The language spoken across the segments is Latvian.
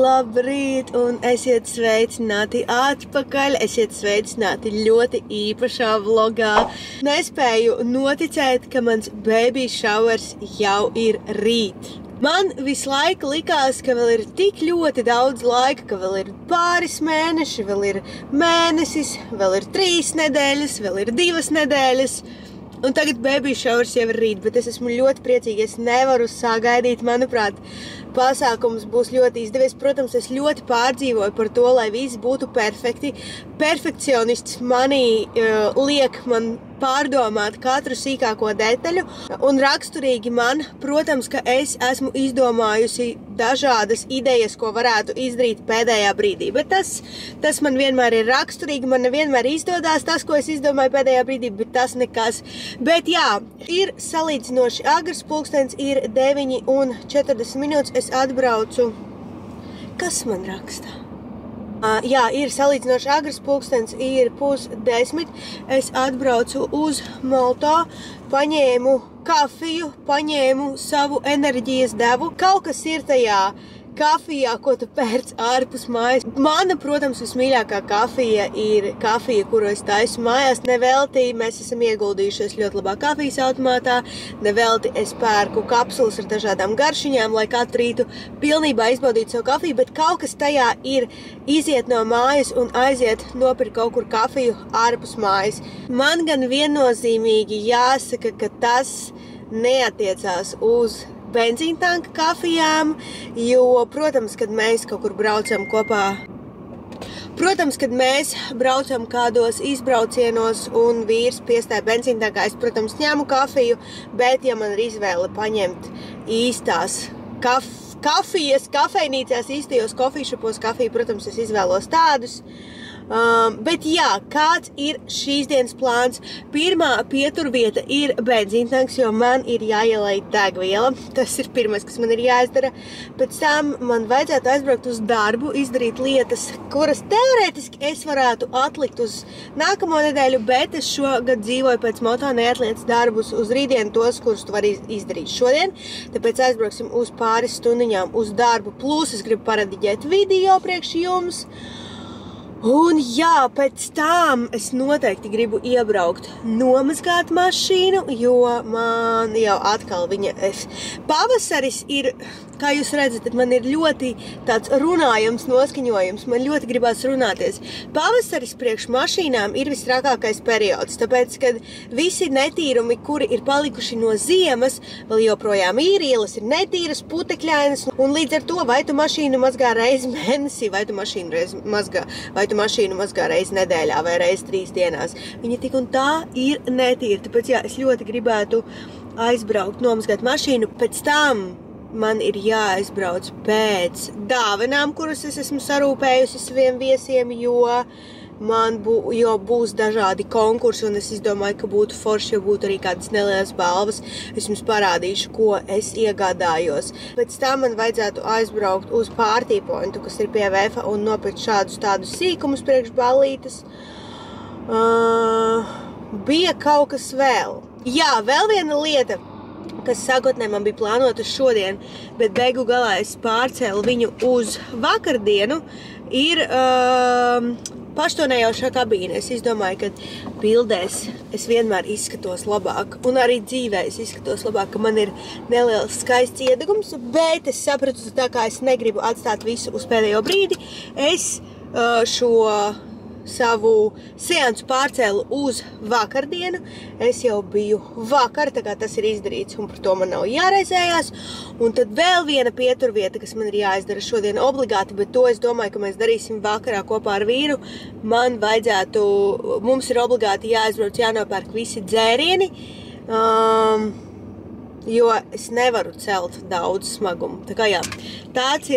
Labrīt un esiet sveicināti atpakaļ, esiet sveicināti ļoti īpašā vlogā. Nespēju noticēt, ka mans baby showers jau ir rīt. Man visu laiku likās, ka vēl ir tik ļoti daudz laika, ka vēl ir pāris mēneši, vēl ir mēnesis, vēl ir 3 nedēļas, vēl ir 2 nedēļas. Un tagad baby showers jau ir rīt, bet es esmu ļoti priecīga, es nevaru sagaidīt, manuprāt, pasākums būs ļoti izdevies. Protams, es ļoti pārdzīvoju par to, lai viss būtu perfekti. Perfekcionists manī liek man pārdomāt katru sīkāko detaļu. Un raksturīgi man, protams, ka es esmu izdomājusi dažādas idejas, ko varētu izdarīt pēdējā brīdī. Bet tas man vienmēr ir raksturīgi, man nevienmēr izdodās tas, ko es izdomāju pēdējā brīdī, bet tas nekas. Bet jā, ir salīdzinoši agrs, pulkstens ir 9:40 minūtes. Es atbraucu. Kas man raksta? Jā, ir salīdzinoši agrs, pulkstens ir 9:30. Es atbraucu uz Malto, paņēmu kafiju, paņēmu savu enerģijas devu. Kaut kas ir tajā kafijā, ko tu pērc ārpus mājas. Mana, protams, vismīļākā kafija ir kafija, kuru es taisu mājās. Nevelti mēs esam ieguldījušies ļoti labā kafijas automātā. Nevelti es pērku kapsulas ar dažādām garšiņām, lai katru rītu pilnībā izbaudītu savu kafiju, bet kaut kas tajā ir iziet no mājas un aiziet nopirkt kaut kur kafiju ārpus mājas. Man gan viennozīmīgi jāsaka, ka tas neatiecās uz benzīntanka kafijām, jo, protams, kad mēs kaut kur braucam kopā, kad mēs braucam kādos izbraucienos un vīrs piestāja benzīntankā, es, protams, ņemu kafiju, bet ja man ir izvēle paņemt īstās kafijas, kafejnīcās, īstajos kofīšapos kafiju, protams, es izvēlos tādus. Bet jā, kāds ir šīs dienas plāns? Pirmā pieturvieta ir benzīntanks, jo man ir jāielai degviela. Tas ir pirmais, kas man ir jāizdara. Pēc tam man vajadzētu aizbraukt uz darbu, izdarīt lietas, kuras teorētiski es varētu atlikt uz nākamo nedēļu, bet es šogad dzīvoju pēc moto neatliec darbus uz rītdienu tos, kurus tu vari izdarīt šodien. Tāpēc aizbrauksim uz pāris stundiņām uz darbu. Plus es gribu parediģēt video priekš jums. Un jā, pēc tam es noteikti gribu iebraukt nomazgāt mašīnu, jo man jau atkal pavasaris ir, kā jūs redzat, man ir ļoti tāds runājums noskaņojums, man ļoti gribās runāties. Pavasaris priekš mašīnām ir visrakākais periods, tāpēc, kad visi netīrumi, kuri ir palikuši no ziemas, vēl joprojām ir, ielas ir netīras, putekļainas, un līdz ar to vai tu mašīnu mazgā reizi mēnesī, vai tu mašīnu mazgā reizi nedēļā vai reizi 3 dienās. Viņa tik un tā ir netīra, tāpēc jā, es ļoti gribētu aizbraukt, nomazgāt mašīnu, pēc tam man ir jāaizbrauc pēc dāvanām, kuras es esmu sarūpējusi saviem viesiem, jo būs dažādi konkursi, un es izdomāju, ka būtu forši, jo būtu arī kādas nelielas balvas. Es jums parādīšu, ko es iegādājos. Pēc tam man vajadzētu aizbraukt uz Party Pointu, kas ir pie Vefa, un nopirkt šādus tādus sīkumus priekš ballītes. Bija kaut kas vēl. Jā, vēl viena lieta, kas sākotnēji man bija plānota šodien, bet beigu galā es pārcēlu viņu uz vakardienu, ir paštonējaušā kabīne. Es izdomāju, ka bildēs es vienmēr izskatos labāk, un arī dzīvē es izskatos labāk, ka man ir neliels skaists iedegums, bet es sapratu, tā kā es negribu atstāt visu uz pēdējo brīdi, es šo savu seansu pārcēlu uz vakardienu. Es jau biju vakar, tā kā tas ir izdarīts, un par to man nav jāraizējās. Un tad vēl viena pieturvieta, kas man ir jāizdara šodien obligāti, bet to es domāju, ka mēs darīsim vakarā kopā ar vīru. Mums ir obligāti jāizbrauc, jānopērk visi dzērieni, jo es nevaru celt daudz smagumu. Tā kā jā, tāds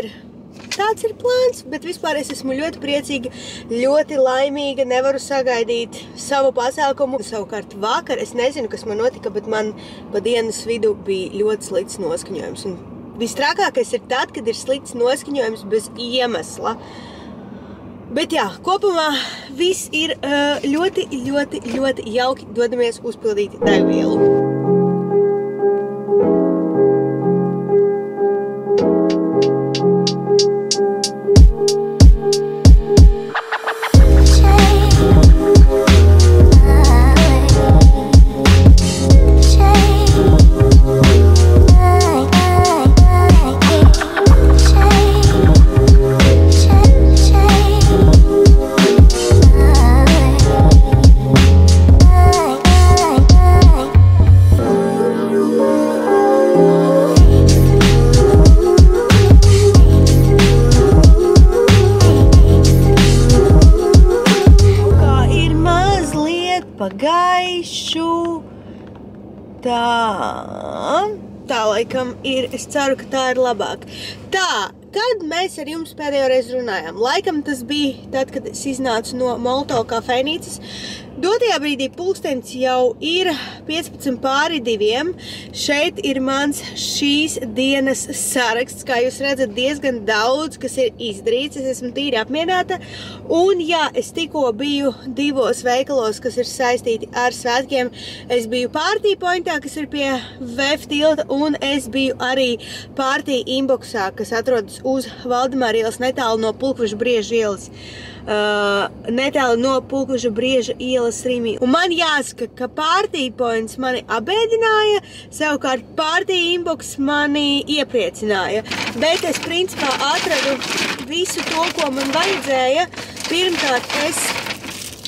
ir plāns, bet vispār es esmu ļoti priecīga, ļoti laimīga, nevaru sagaidīt savu pasākumu. Savukārt vakar, es nezinu, kas man notika, bet man pa dienas vidu bija ļoti slikts noskaņojums. Un vistrākākais ir tad, kad ir slikts noskaņojums bez iemesla. Bet jā, kopumā viss ir ļoti, ļoti, ļoti jauki. Dodamies uzpildīt degvielu. Pagaišu. Tā laikam ir, es ceru, ka tā ir labāk. Tā, kad mēs ar jums pēdējo reizi runājām? Laikam tas bija tad, kad es iznācu no Molto kafejnīcas. Dotajā brīdī pulkstenis jau ir 2:15. Šeit ir mans šīs dienas saraksts. Kā jūs redzat, diezgan daudz, kas ir izdarīts. Es esmu tīri apmierināta. Un jā, es tikko biju 2 veikalos, kas ir saistīti ar svētkiem. Es biju Party Pointā, kas ir pie VF tilta, un es biju arī Party Inboxā, kas atrodas uz Valdemāra ielas netālu no Pulkveža Brieža ielas. Brieža ielas Rīmī. Un man jāsaka, ka Party Points mani abēdināja, savukārt Party Inbox mani iepriecināja. Bet es principā atradu visu to, ko man vajadzēja. Pirmkārt, es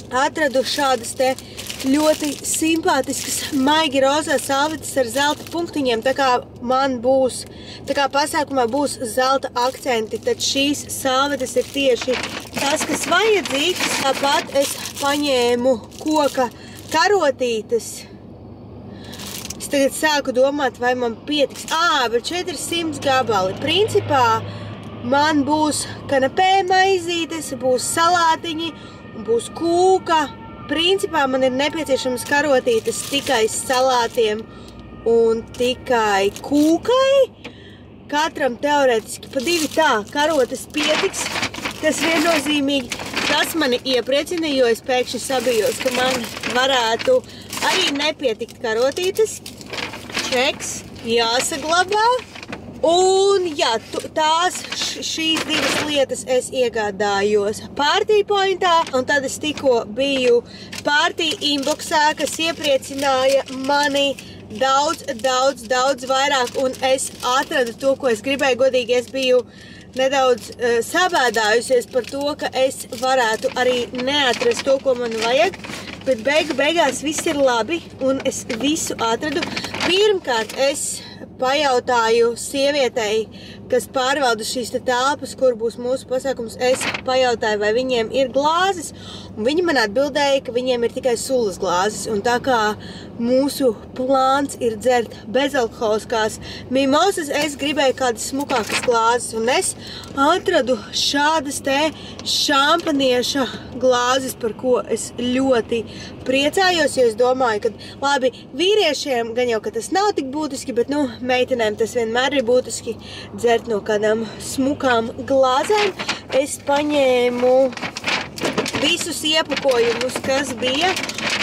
atradu šādas te ļoti simpātiskas maigi rozā salvetes ar zelta punktiņiem, tā kā pasākumā būs zelta akcenti, tad šīs salvetes ir tieši tas, kas vajadzīgs. Tāpat es paņēmu koka karotītes. Es tagad sāku domāt, vai man pietiks. Bet šeit ir 100 gabali. Principā man būs kanapē maizītes, būs salātiņi, būs kūka. Principā man ir nepieciešams karotītes tikai salātiem un tikai kūkai. Katram teorētiski pa 2 karotes pietiks, kas viennozīmīgi. Tas mani iepriecina, jo es pēkšņi sabijos, ka man varētu arī nepietikt karotītes. Čeks jāsaglabā. Un jā, šīs 2 lietas es iegādājos Party Pointā, un tad es tikko biju Party Inboxā, kas iepriecināja mani daudz vairāk, un es atradu to, ko es gribēju. Godīgi, es biju nedaudz sabēdājusies par to, ka es varētu arī neatrast to, ko man vajag, bet beigās viss ir labi, un es visu atradu. Pirmkārt, es pajautāju sievietei, kas pārvalda šīs telpas, kur būs mūsu pasākums. Es pajautāju, vai viņiem ir glāzes, un viņi man atbildēja, ka viņiem ir tikai sulas glāzes. Un tā kā mūsu plāns ir dzert bezalkoholiskās mimozas, es gribēju kādas smukākas glāzes, un es atradu šādas te šampanieša glāzes, par ko es ļoti priecājos, jo es domāju, ka labi, vīriešiem gan jau, ka tas nav tik būtiski, bet, meitenēm tas vienmēr ir būtiski dzert no kādām smukām glāzēm. Es paņēmu visus iepakojumus, kas bija,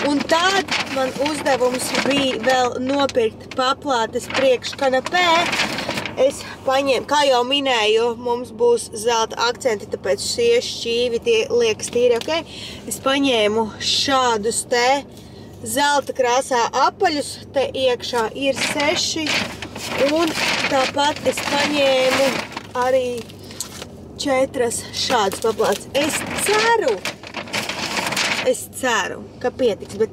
un tad man uzdevums bija vēl nopirkt paplātes priekš kanapē, Es paņēmu, kā jau minēju, mums būs zelta akcenti, tāpēc šie šķīvi tie liekas tīri, ok? Es paņēmu šādus te zelta krāsā apaļus, te iekšā ir 6, un tāpat es paņēmu arī 4 šādas paplātes. Es ceru, ka pietiks, bet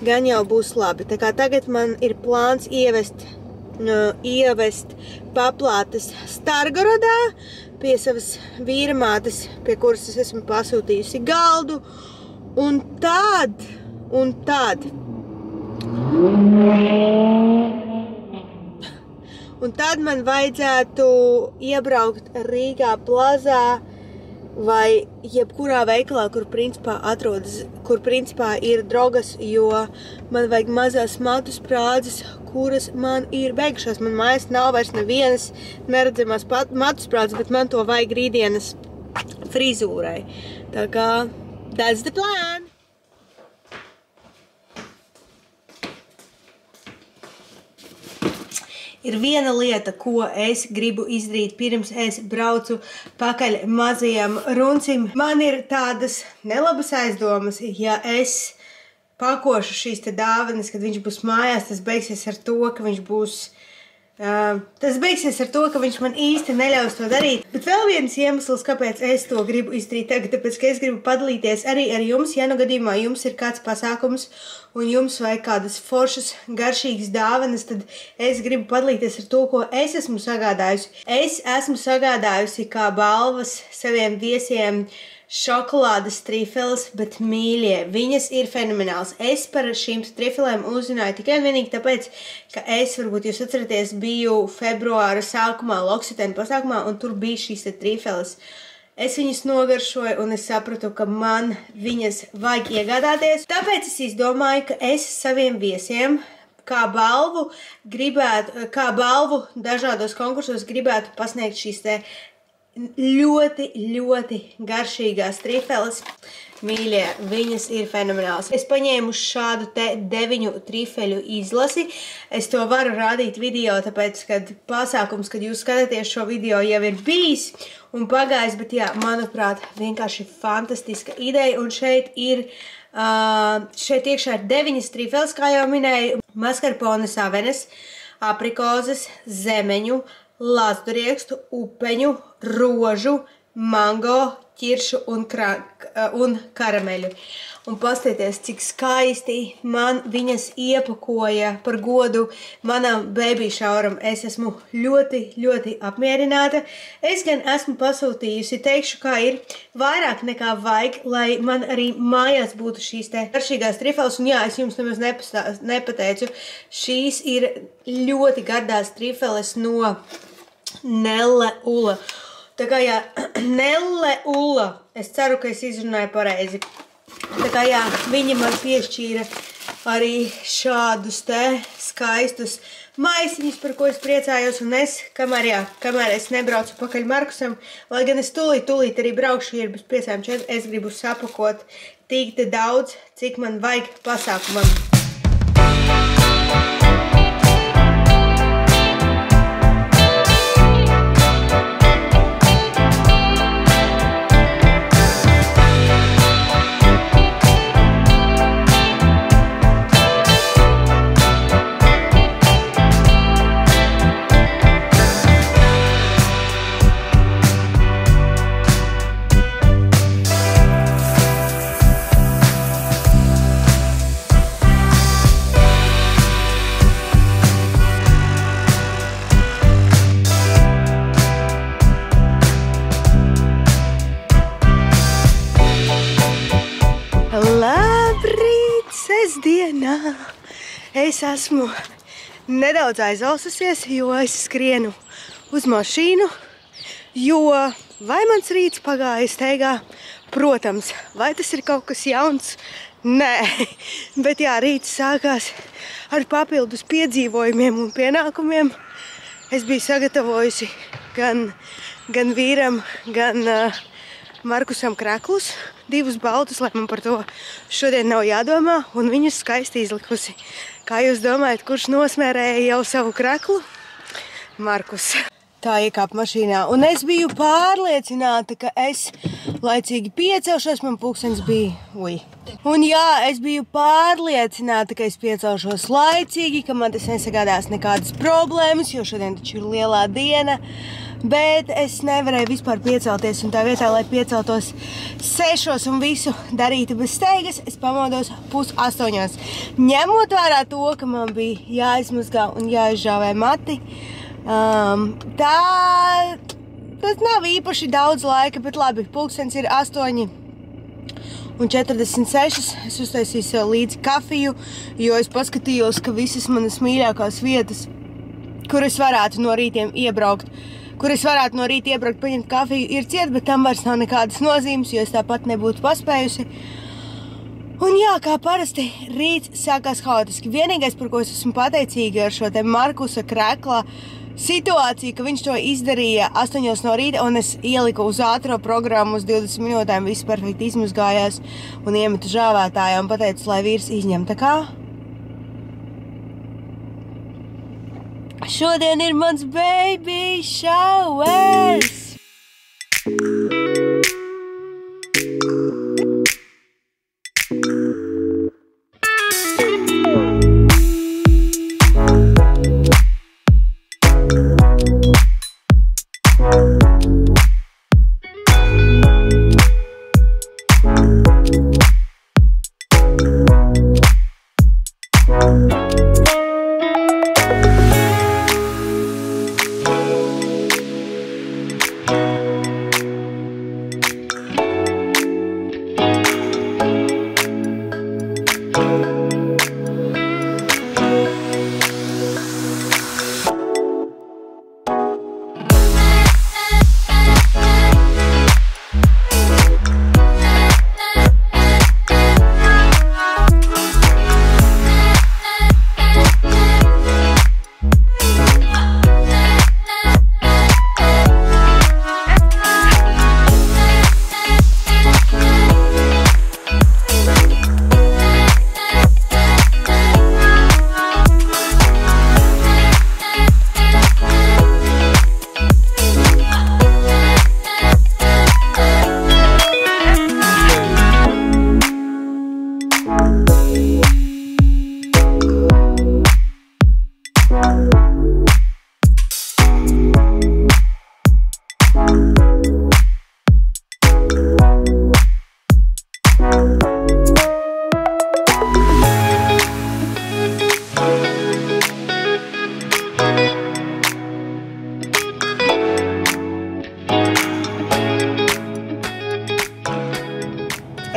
gan jau būs labi. Tā kā tagad man ir plāns ievest paplātes Stargorodā pie savas vīramātes, pie kuras es esmu pasūtījusi galdu, un tad man vajadzētu iebraukt Rīgā plazā vai jebkurā veikalā, kur principā ir drogas, jo man vajag mazās matu sprādzes, kuras man ir beigušās. Man mājās nav vairs nevienas neredzamās matu sprādzes, bet man to vajag rītdienas frizūrai. Tā kā, that's the plan! Ir viena lieta, ko es gribu izdarīt pirms es braucu pakaļ mazajam runcim. Man ir tādas nelabas aizdomas, ja es pakošu šīs te dāvanas, kad viņš būs mājās, tas beigsies ar to, ka viņš man īsti neļaus to darīt. Bet vēl viens iemesls, kāpēc es to gribu izdarīt tagad, tāpēc, ka es gribu padalīties arī ar jums, ja nu gadījumā jums ir kāds pasākums un jums vajag kādas foršas, garšīgas dāvanas, tad es gribu padalīties ar to, ko es esmu sagādājusi. Es esmu sagādājusi kā balvas saviem viesiem šokolādes trifeles, bet mīļie, viņas ir fenomenāls. Es par šīm trifelēm uzzināju tikai un vienīgi tāpēc, ka es, varbūt jūs atceraties, biju februāra sākumā L'Occitane pasākumā, un tur bija šīs trifeles. Es viņas nogaršoju, un es sapratu, ka man viņas vajag iegādāties. Tāpēc es izdomāju, ka es saviem viesiem kā balvu dažādos konkursos gribētu pasniegt šīs te ļoti, ļoti garšīgās trifeles. Mīļie, viņas ir fenomenāls. Es paņēmu šādu te 9 trifeļu izlasi. Es to varu rādīt video, tāpēc, kad pasākums, kad jūs skatāties šo video, jau ir bijis un pagājis, bet jā, manuprāt, vienkārši fantastiska ideja. Un šeit iekšā ir 9 trifeles, kā jau minēju, maskarpones avenes, aprikozes, zemeņu, lazduriekstu, upeņu, rožu, mango, ķiršu un karameļu. Un pastieties, cik skaisti man viņas iepakoja par godu manam baby šauram. Es esmu ļoti, ļoti apmierināta. Es gan esmu pasūtījusi, teikšu, kā ir, vairāk nekā vajag, lai man arī mājās būtu šīs te garšīgās trifeles. Un jā, es jums nemaz nepateicu, šīs ir ļoti gardās trifeles no Nelle Ula. Tā kā jā, Nelle Ula, es ceru, ka es izrunāju pareizi. Tā kā jā, viņi man piešķīra arī šādus te skaistus maisiņus, par ko es priecājos, un es, kamēr es nebraucu pakaļ Markusam, lai gan es tūlīt arī braukšu, ir bez 5:04, es gribu sapakot tik daudz, cik man vajag pasākumam. Sestdienā es esmu nedaudz aizaususies, jo es skrienu uz mašīnu, jo vai mans rīts pagāja steigā? Protams, vai tas ir kaut kas jauns? Nē, bet jā, rīts sākās ar papildus piedzīvojumiem un pienākumiem. Es biju sagatavojusi gan vīram, gan Markusam kreklus, 2 baltus, lai man par to šodien nav jādomā, un viņus skaisti izlikusi. Kā jūs domājat, kurš nosmērēja jau savu kreklu? Markus. tā iekāpu mašīnā. Un es biju pārliecināta, ka es laicīgi piecelšos, man pulkstenis bija, Un jā, es biju pārliecināta, ka es piecelšos laicīgi, ka man tas nesagādās nekādas problēmas, jo šodien taču ir lielā diena. Bet es nevarēju vispār piecelties, un tā vietā, lai pieceltos 6 un visu darītu bez steigas, es pamodos 7:30. Ņemot vērā to, ka man bija jāizmazgā un jāizžāvē mati, tas nav īpaši daudz laika, bet labi, pulkstenis ir 8:46. Es uztaisīju sev līdzi kafiju, jo es paskatījos, ka visas manas mīļākās vietas, kur es varētu no rīta iebraukt, paņemt kafiju, ir ciet, bet tam vairs nav nekādas nozīmes, jo es tāpat nebūtu paspējusi. Un jā, kā parasti, rīts sākās haotiski. Vienīgais, par ko es esmu pateicīga ar šo te Markusa Krekla situāciju, ka viņš to izdarīja 8 no rīta, un es ieliku uz ātro programmu uz 20 minūtēm, viss perfekti izmazgājās un iemetu žāvētājā un pateicu, lai vīrs izņem. Tā kā šodien ir mans baby showers!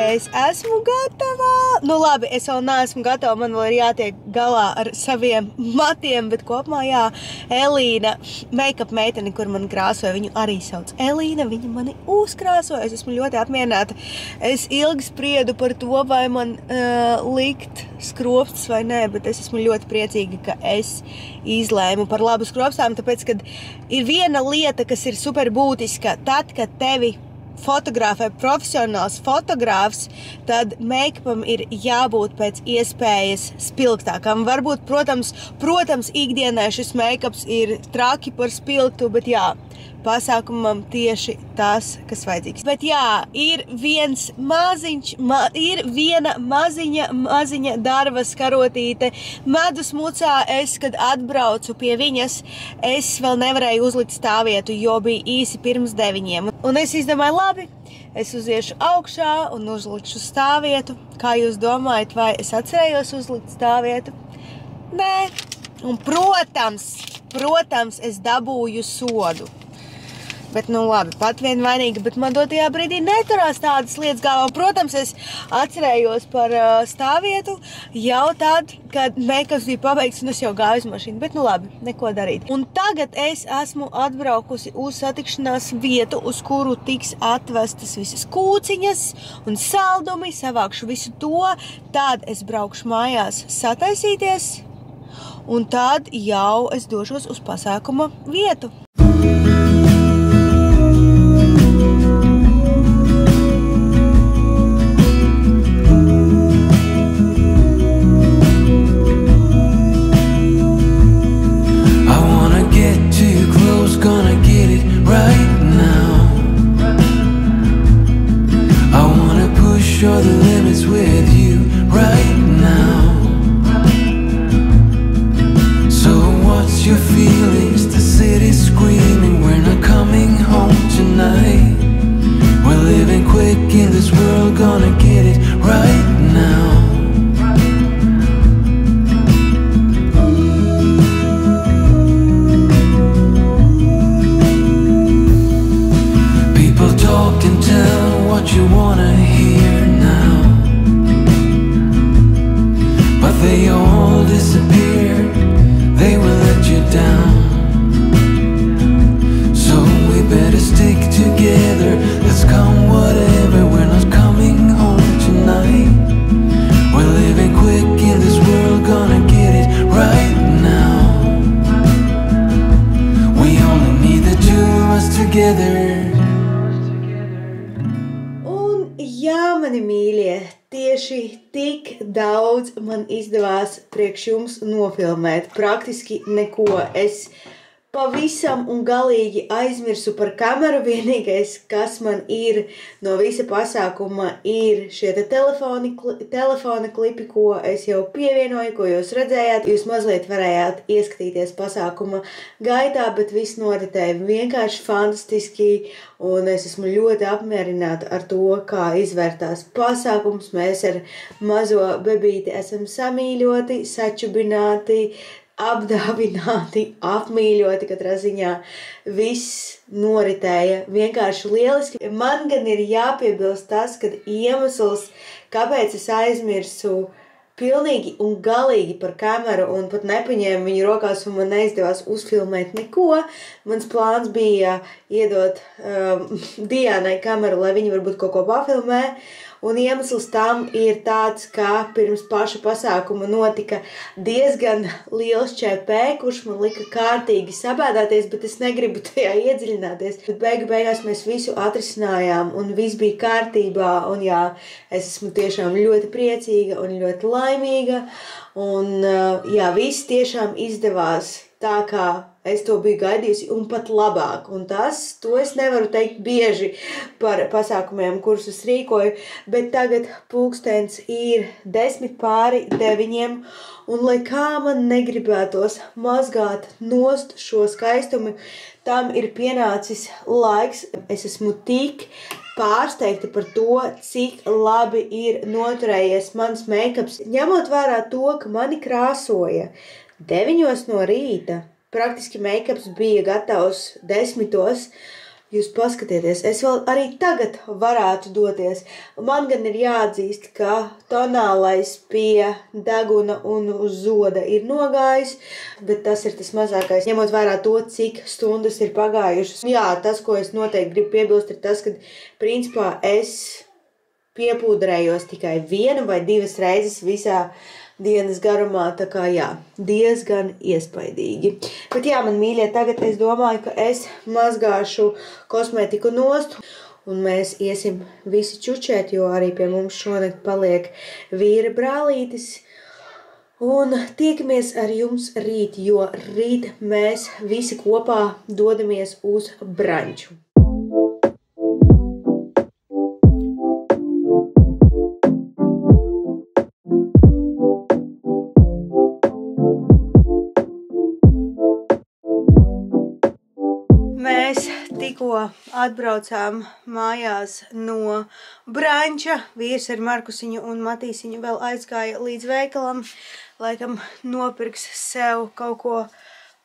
Es esmu gatava. Nu labi, es vēl neesmu gatava, man vēl ir jātiek galā ar saviem matiem, bet kopumā jā, Elīna, make-up meiteni, kur man krāsoja, viņu arī sauc Elīna, viņa mani uzkrāsoja, es esmu ļoti apmierināta. Es ilgi spriedu par to, vai man likt skropstas vai nē, bet es esmu ļoti priecīga, ka es izlēmu par labu skropstām, tāpēc, kad ir viena lieta, kas ir super būtiska, tad, kad tevi fotografē profesionāls fotogrāfs, tad make-upam ir jābūt pēc iespējas spilgtākam. Varbūt, protams, ikdienai šis make-ups ir traki par spilgtu, bet jā, pasākumam tieši tas, kas vajadzīgs. Bet jā, ir viena maziņa darba skarotīte. Medus mucā es, kad atbraucu pie viņas, es vēl nevarēju uzlikt stāvvietu, jo bija īsi pirms 9. Un es izdomāju, labi, es uziešu augšā un uzlikšu stāvvietu. Kā jūs domājat, vai es atcerējos uzlikt stāvvietu? Nē. Un protams, es dabūju sodu. Bet, nu labi, pat vien vainīga, bet man dotajā brīdī neturās tādas lietas galvā. Protams, es atcerējos par stāvvietu jau tad, kad make-ups bija pabeigts un es jau gāju uz mašīnu. Bet, nu labi, neko darīt. Un tagad es esmu atbraukusi uz satikšanās vietu, uz kuru tiks atvestas visas kūciņas un saldumi, savākšu visu to. Tad es braukšu mājās sataisīties un tad jau es došos uz pasākuma vietu. Gonna all disappeared, they will let you down. So we better stick together, let's come whatever, we're not coming home tonight. We're living quick in this world, gonna get it right now. We only need the two of us together. Jā, mani mīļie, tieši tik daudz man izdevās priekš jums nofilmēt. Praktiski neko. Es pavisam un galīgi aizmirsu par kameru. Vienīgais, kas man ir no visa pasākuma, ir šie telefona klipi, ko es jau pievienoju, ko jūs redzējāt. Jūs mazliet varējāt ieskatīties pasākuma gaitā, bet viss noritēja vienkārši fantastiski, un es esmu ļoti apmierināta ar to, kā izvērtās pasākums. Mēs ar mazo bebīti esam samīļoti, sačubināti, apdāvināti, apmīļoti, katrā ziņā viss noritēja vienkārši lieliski. Man gan ir jāpiebilst tas, ka iemesls, kāpēc es aizmirsu pilnīgi un galīgi par kameru un pat nepaņēmu viņu rokās un man neizdevās uzfilmēt neko. Mans plāns bija iedot Diānai kameru, lai viņa varbūt kaut ko pafilmē. Un iemesls tam ir tāds, ka pirms paša pasākuma notika diezgan liels ČP, kurš man lika kārtīgi sabēdāties, bet es negribu tajā iedziļināties. Bet beigās mēs visu atrisinājām un viss bija kārtībā. Un jā, es esmu tiešām ļoti priecīga un ļoti laimīga. Un jā, viss tiešām izdevās tā, kā es to biju gaidījusi, un pat labāk. Un to es nevaru teikt bieži par pasākumiem, kurus es rīkoju, bet tagad pulkstens ir 8:50, un lai kā man negribētos mazgāt nost šo skaistumu, tam ir pienācis laiks. Es esmu tik pārsteigta par to, cik labi ir noturējies mans meikaps. Ņemot vērā to, ka mani krāsoja 9 no rīta, praktiski meikaps bija gatavs 10. Jūs paskatieties, es vēl arī tagad varētu doties. Man gan ir jāatzīst, ka tonālais pie deguna un uz zoda ir nogājis, bet tas ir tas mazākais, ņemot vērā to, cik stundas ir pagājušas. Jā, tas, ko es noteikti gribu piebilst, ir tas, ka principā es piepūdrējos tikai 1 vai 2 reizes visā dienas garumā, tā kā jā, diezgan iespaidīgi. Bet jā, man mīļie, tagad es domāju, ka es mazgāšu kosmētiku nost, un mēs iesim visi čučēt, jo arī pie mums šonakt paliek vīra brālītis. Un tiekamies ar jums rīt, jo rīt mēs visi kopā dodamies uz branču. Tikko atbraucām mājās no branča. Vīrs ar Markusiņu un Matīsiņu vēl aizgāja līdz veikalam. Laikam nopirks sev kaut ko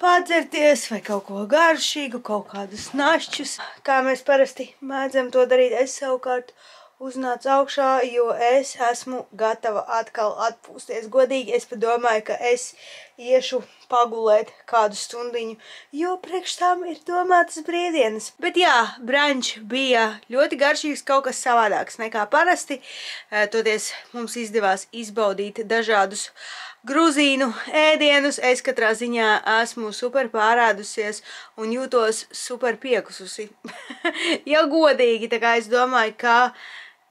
padzerties vai kaut ko garšīgu, kaut kādus našķus. Kā mēs parasti mēdzam to darīt, es savukārt uznācu augšā, jo es esmu gatava atkal atpūsties. Godīgi, es padomāju, ka es iešu pagulēt kādu stundiņu, jo priekš tam ir domātas brīvdienas. Bet jā, branč bija ļoti garšīgs, kaut kas savādāks nekā parasti. Toties mums izdevās izbaudīt dažādus gruzīnu ēdienus. Es katrā ziņā esmu super pārādusies un jūtos super piekususi. Ja godīgi, tā kā es domāju, ka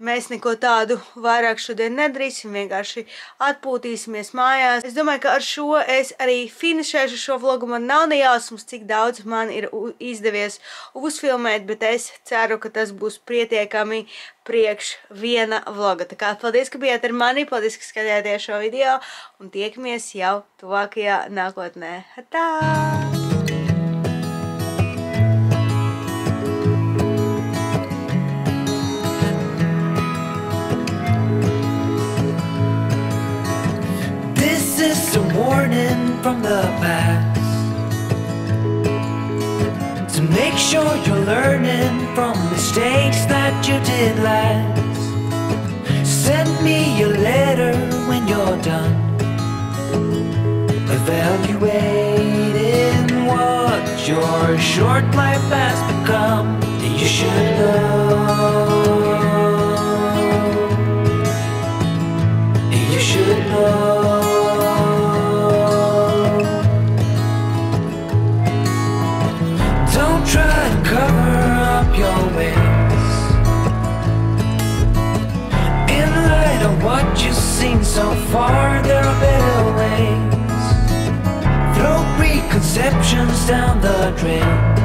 mēs neko tādu vairāk šodien nedarīsim, vienkārši atpūtīsimies mājās. Es domāju, ka ar šo es arī finišēšu šo vlogu. Man nav ne jausmas, cik daudz man ir izdevies uzfilmēt, bet es ceru, ka tas būs pietiekami priekš viena vloga. Tā kā paldies, ka bijāt ar mani, paldies, ka skatījāties šo video, un tiekamies jau tuvākajā nākotnē. Atā! Warning from the past, to make sure you're learning from mistakes that you did last. Send me a letter when you're done. evaluating what your short life has become. You should know. You should know. Don't try to cover up your ways. In light of what you've seen so far, there are better ways. Throw preconceptions down the drain.